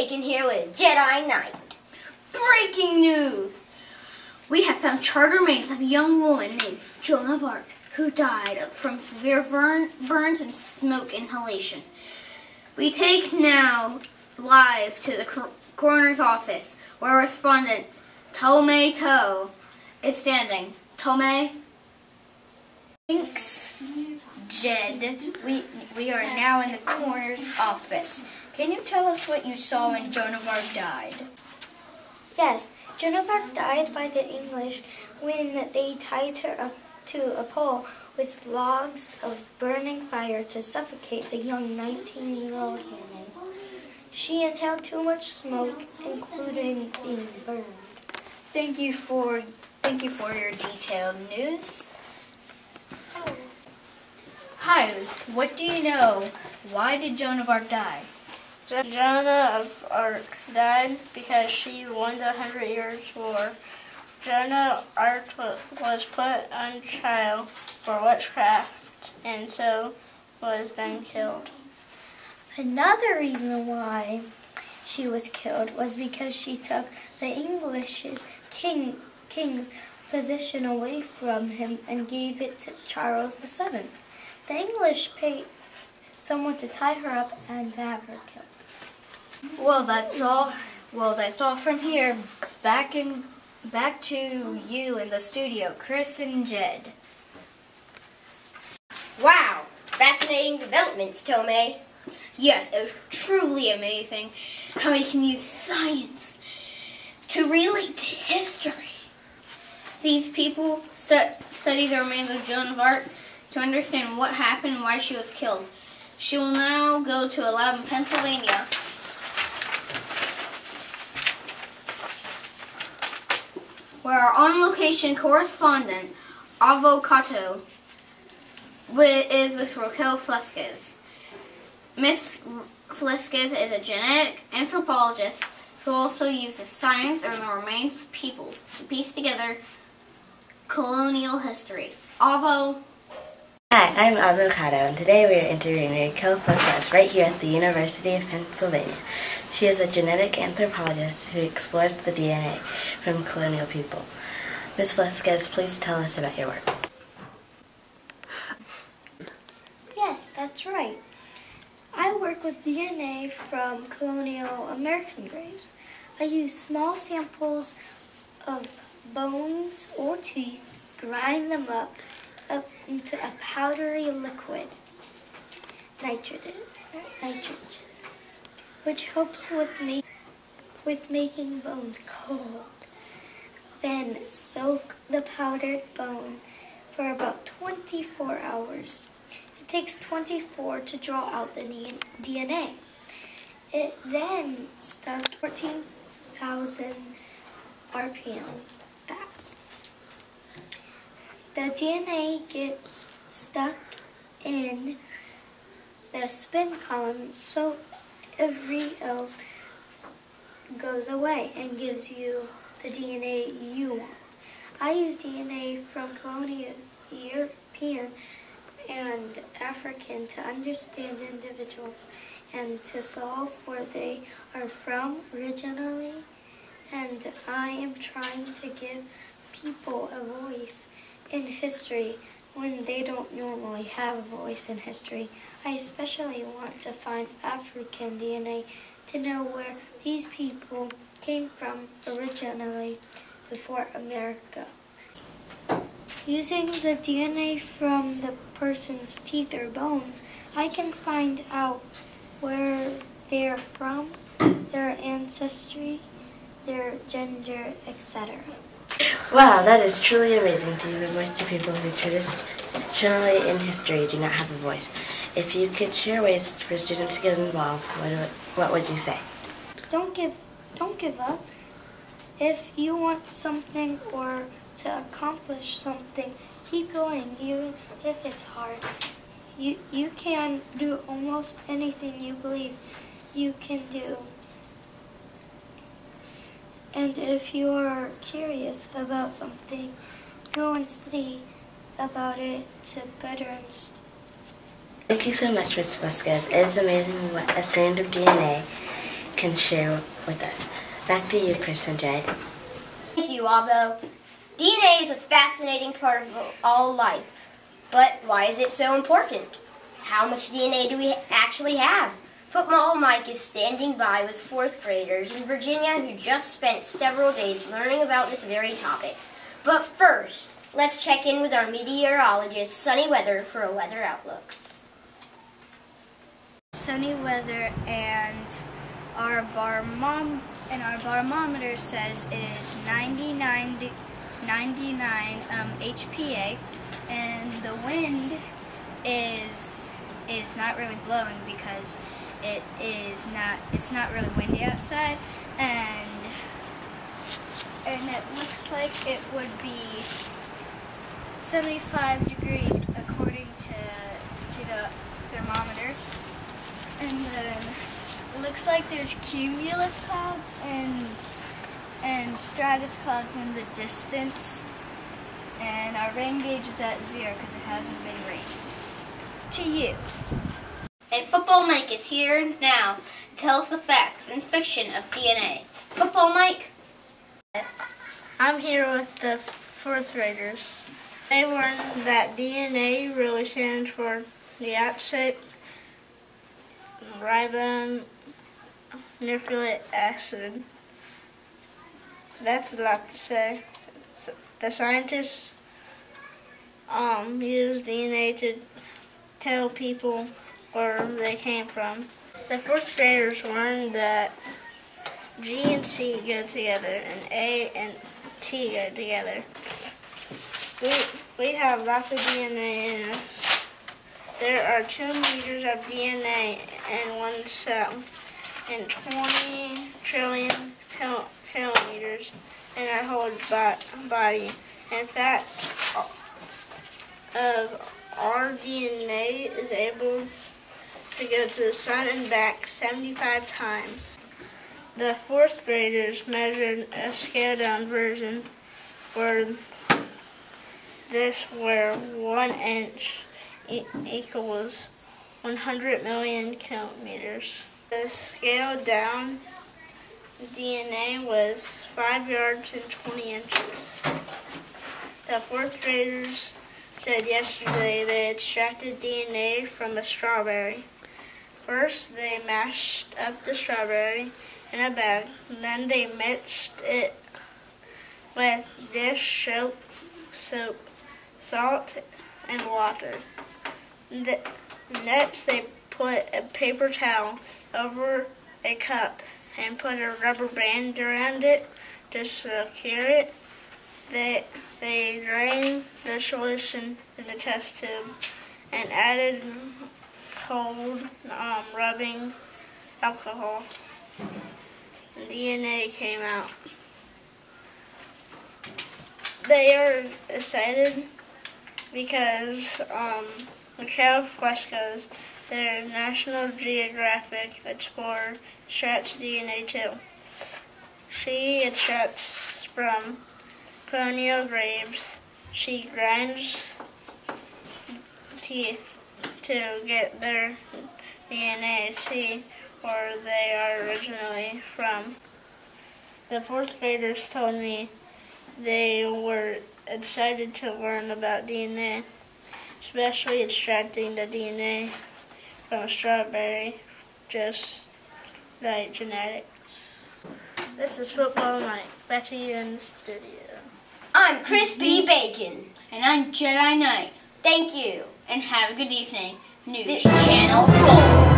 Bacon here with Jedi Knight. Breaking news! We have found charred remains of a young woman named Joan of Arc who died from severe burns and smoke inhalation. We take now live to the coroner's office where respondent Tomei To is standing. Tomei? Thanks, Jed. We are now in the coroner's office. Can you tell us what you saw when Joan of Arc died? Yes, Joan of Arc died by the English when they tied her up to a pole with logs of burning fire to suffocate the young 19-year-old woman. She inhaled too much smoke, including being burned. Thank you for your detailed news. Hi, what do you know? Why did Joan of Arc die? Joan of Arc died because she won the 100 Years' War. Joan of Arc was put on trial for witchcraft and so was then killed. Another reason why she was killed was because she took the English's king's position away from him and gave it to Charles VII. The English paid someone to tie her up and to have her killed. Well, that's all. From here. Back to you in the studio, Chris and Jed. Wow, fascinating developments, Tomei. Yes, it was truly amazing how we can use science to relate to history. These people study the remains of Joan of Arc to understand what happened and why she was killed. She will now go to a lab in Pennsylvania where our on-location correspondent, Avocado, is with Raquel Fleskes. Miss Fleskes is a genetic anthropologist who also uses science and the remains of people to piece together colonial history. Avo. Hi, I'm Avocado, and today we are interviewing Raquel Fleskes right here at the University of Pennsylvania. She is a genetic anthropologist who explores the DNA from colonial people. Ms. Fleskes, please tell us about your work. Yes, that's right. I work with DNA from colonial American graves. I use small samples of bones or teeth, grind them up into a powdery liquid, nitrogen, which helps with making bones cold. Then soak the powdered bone for about 24 hours. It takes 24 to draw out the DNA. It then stuck 14,000 RPMs fast. The DNA gets stuck in the spin column so every else goes away and gives you the DNA you want. I use DNA from colonial European and African to understand individuals and to solve where they are from originally, and I am trying to give people a voice in history when they don't normally have a voice in history. I especially want to find African DNA to know where these people came from originally before America. Using the DNA from the person's teeth or bones, I can find out where they're from, their ancestry, their gender, etc. Wow, that is truly amazing to give a voice to people who traditionally in history do not have a voice. If you could share ways for students to get involved, what would you say? Don't give up. If you want something or to accomplish something, keep going, even if it's hard. You can do almost anything you believe you can do. And if you are curious about something, go and study about it to better understand. Thank you so much, Ms. Fleskes. It is amazing what a strand of DNA can share with us. Back to you, Chris and Jed. Thank you, Aldo. DNA is a fascinating part of all life. But why is it so important? How much DNA do we actually have? Football Mike is standing by with 4th graders in Virginia who just spent several days learning about this very topic. But first, let's check in with our meteorologist, Sunny Weather, for a weather outlook. Sunny weather, and our barometer says it is 99 HPA, and the wind is not really blowing because it's not really windy outside, and it looks like it would be 75 degrees according to the thermometer. And then it looks like there's cumulus clouds and stratus clouds in the distance. And our rain gauge is at 0 because it hasn't been raining. To you. And Football Mike is here now to tell us the facts and fiction of DNA. Football Mike? I'm here with the 4th graders. They learned that DNA really stands for deoxyribonucleic acid. That's a lot to say. The scientists use DNA to tell people where they came from. The 4th graders learned that G and C go together and A and T go together. We have lots of DNA in us. There are 2 meters of DNA in one cell and 20 trillion kilometers in our whole body. In fact, our DNA is able to go to the sun and back 75 times. The 4th graders measured a scaled-down version where 1 inch equals 100 million kilometers. The scaled-down DNA was 5 yards and 20 inches. The 4th graders said yesterday they extracted DNA from a strawberry. First, they mashed up the strawberry in a bag. Then they mixed it with dish soap, salt, and water. Next, they put a paper towel over a cup and put a rubber band around it to secure it. They drained the solution in the test tube and added cold rubbing alcohol. DNA came out. They are excited because Raquel Fleskes, their National Geographic Explorer, extracts DNA too. She extracts from colonial graves. She grinds teeth to get their DNA, see where they are originally from. The 4th graders told me they were excited to learn about DNA, especially extracting the DNA from a strawberry, just like genetics. This is Football Mike. Back to you in the studio. I'm Crispy Bacon. And I'm Jedi Knight. Thank you. And have a good evening. News This- Channel 4.